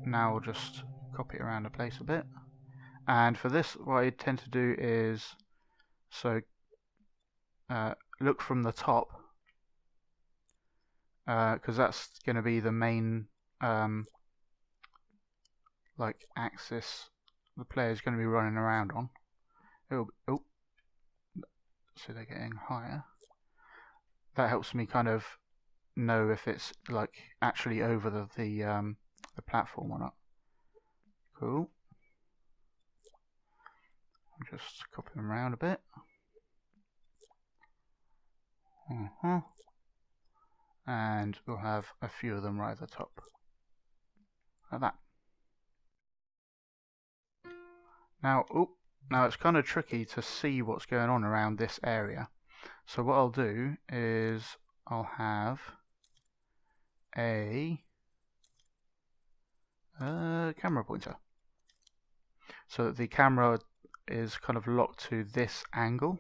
Now we'll just copy it around the place a bit. And for this, what I tend to do is, look from the top, because that's going to be the main axis the player is going to be running around on. So they're getting higher. That helps me kind of know if it's actually over the platform or not. Cool. I'll just copy them around a bit. And we'll have a few of them right at the top. Like that. Now it's kind of tricky to see what's going on around this area. So what I'll do is I'll have a camera pointer. So that the camera is kind of locked to this angle.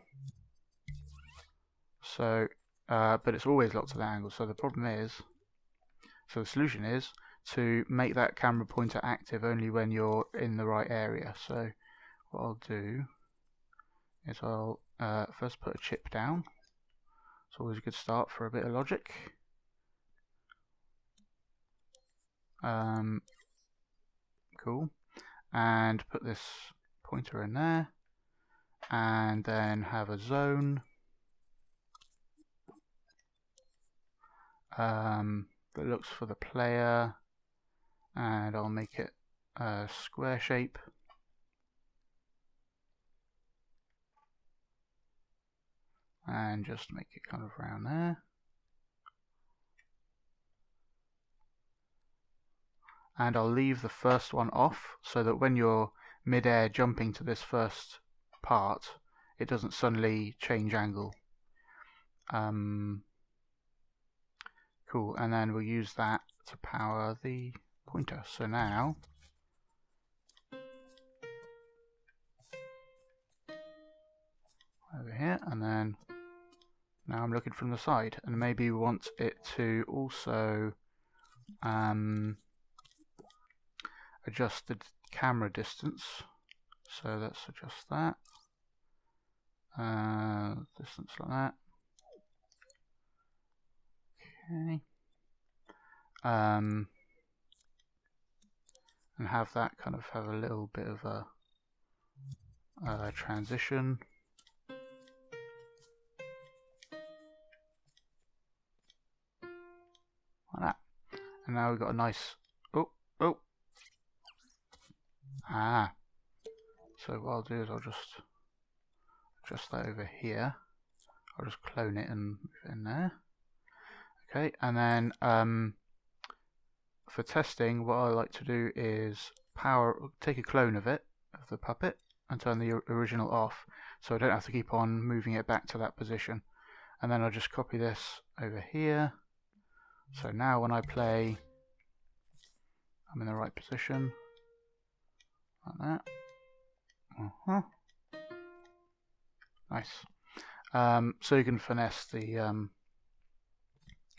So, but it's always locked to that angle. So the problem is, the solution is to make that camera pointer active only when you're in the right area. So what I'll do is I'll first put a chip down. It's always a good start for a bit of logic. Cool. And put this pointer in there, and then have a zone that looks for the player, and I'll make it a square shape. And just make it kind of around there. And I'll leave the first one off so that when you're mid-air jumping to this first part, it doesn't suddenly change angle. Cool, and then we'll use that to power the pointer. So now over here, and then now I'm looking from the side, and maybe we want it to also adjust the camera distance. So let's adjust that. Distance like that. Okay. And have that kind of have a little bit of a transition. Like that. And now we've got a nice so what I'll do is I'll just adjust that over here. I'll just clone it and move it in there. Okay, and then for testing, what I like to do is take a clone of it, of the puppet, and turn the original off, so I don't have to keep on moving it back to that position. And then I'll just copy this over here. So now when I play, I'm in the right position, like that. Nice. So you can finesse the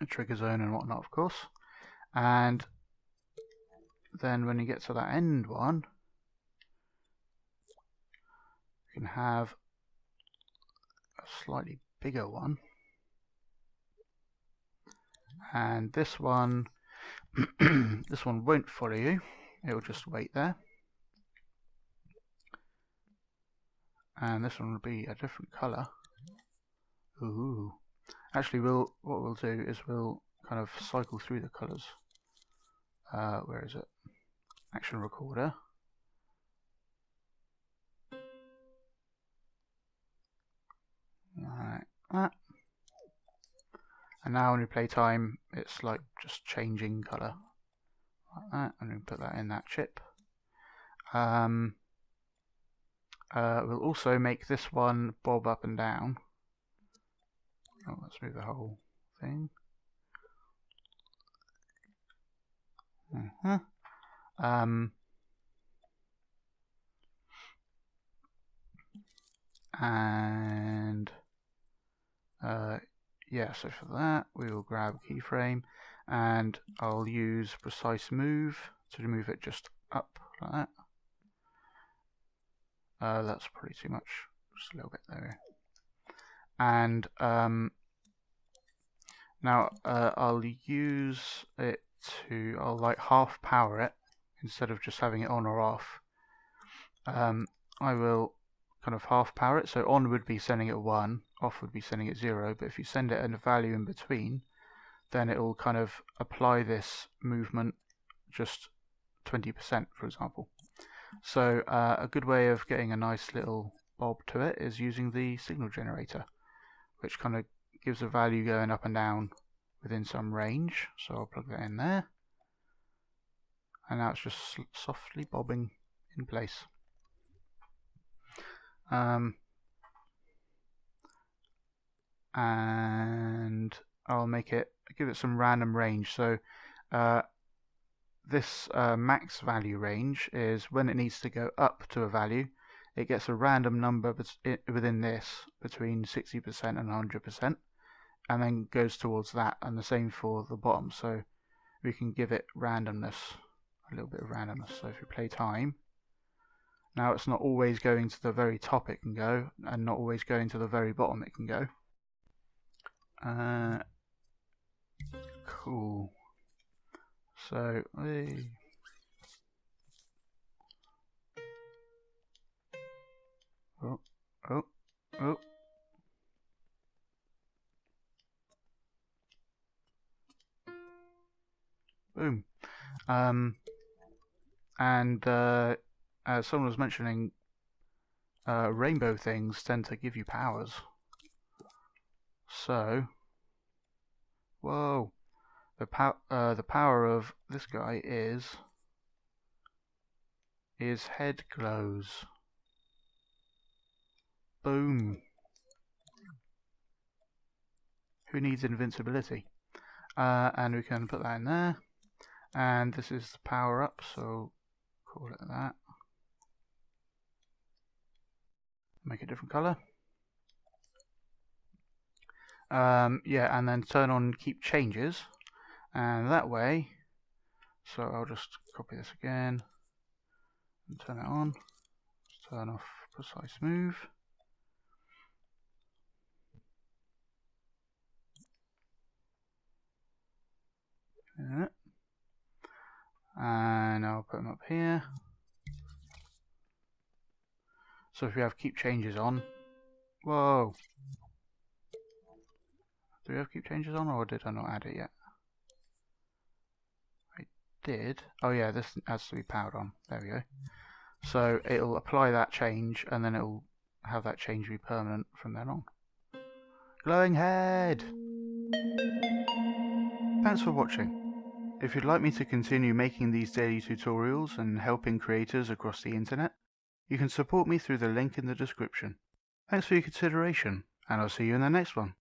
trigger zone and whatnot, of course. And then when you get to that end one, you can have a slightly bigger one. And this one, this one won't follow you. It will just wait there. And this one will be a different color. Ooh. Actually, what we'll do is we'll kind of cycle through the colors. Where is it? Action recorder. Like that. And now when we play time, it's like just changing color. Like that. And we put that in that chip. We'll also make this one bob up and down. Oh, let's move the whole thing. And yeah, so for that we will grab a keyframe, and I'll use precise move to move it just up like that. That's probably too much, just a little bit there. And now I'll use it to, I'll like half power it instead of just having it on or off. I will kind of half power it, so on would be sending it 1, off would be sending it 0, but if you send it a value in between, then it will kind of apply this movement just 20%, for example. So a good way of getting a nice little bob to it is using the signal generator, which kind of gives a value going up and down within some range. So I'll plug that in there, and now it's just softly bobbing in place. And I'll give it some random range. So this max value range is when it needs to go up to a value, it gets a random number within this between 60% and 100%, and then goes towards that, and the same for the bottom. So we can give it randomness, a little bit of randomness. So if we play time, now it's not always going to the very top it can go, and not always going to the very bottom it can go. Cool. So oh. Boom. And as someone was mentioning, rainbow things tend to give you powers. So, whoa, the power of this guy is head glows. Boom. Who needs invincibility? And we can put that in there. And this is the power up, so call it that. Make a different color. Yeah, and then turn on keep changes, and that way, so I'll just copy this again and turn it on. Let's turn off precise move. Yeah. And I'll put them up here. So if we have keep changes on, whoa, do we have keep changes on, or did I not add it yet? I did. Oh yeah, this has to be powered on. There we go. So it'll apply that change, and then it'll have that change be permanent from then on. Glowing head! Thanks for watching. If you'd like me to continue making these daily tutorials and helping creators across the internet, you can support me through the link in the description. Thanks for your consideration, and I'll see you in the next one.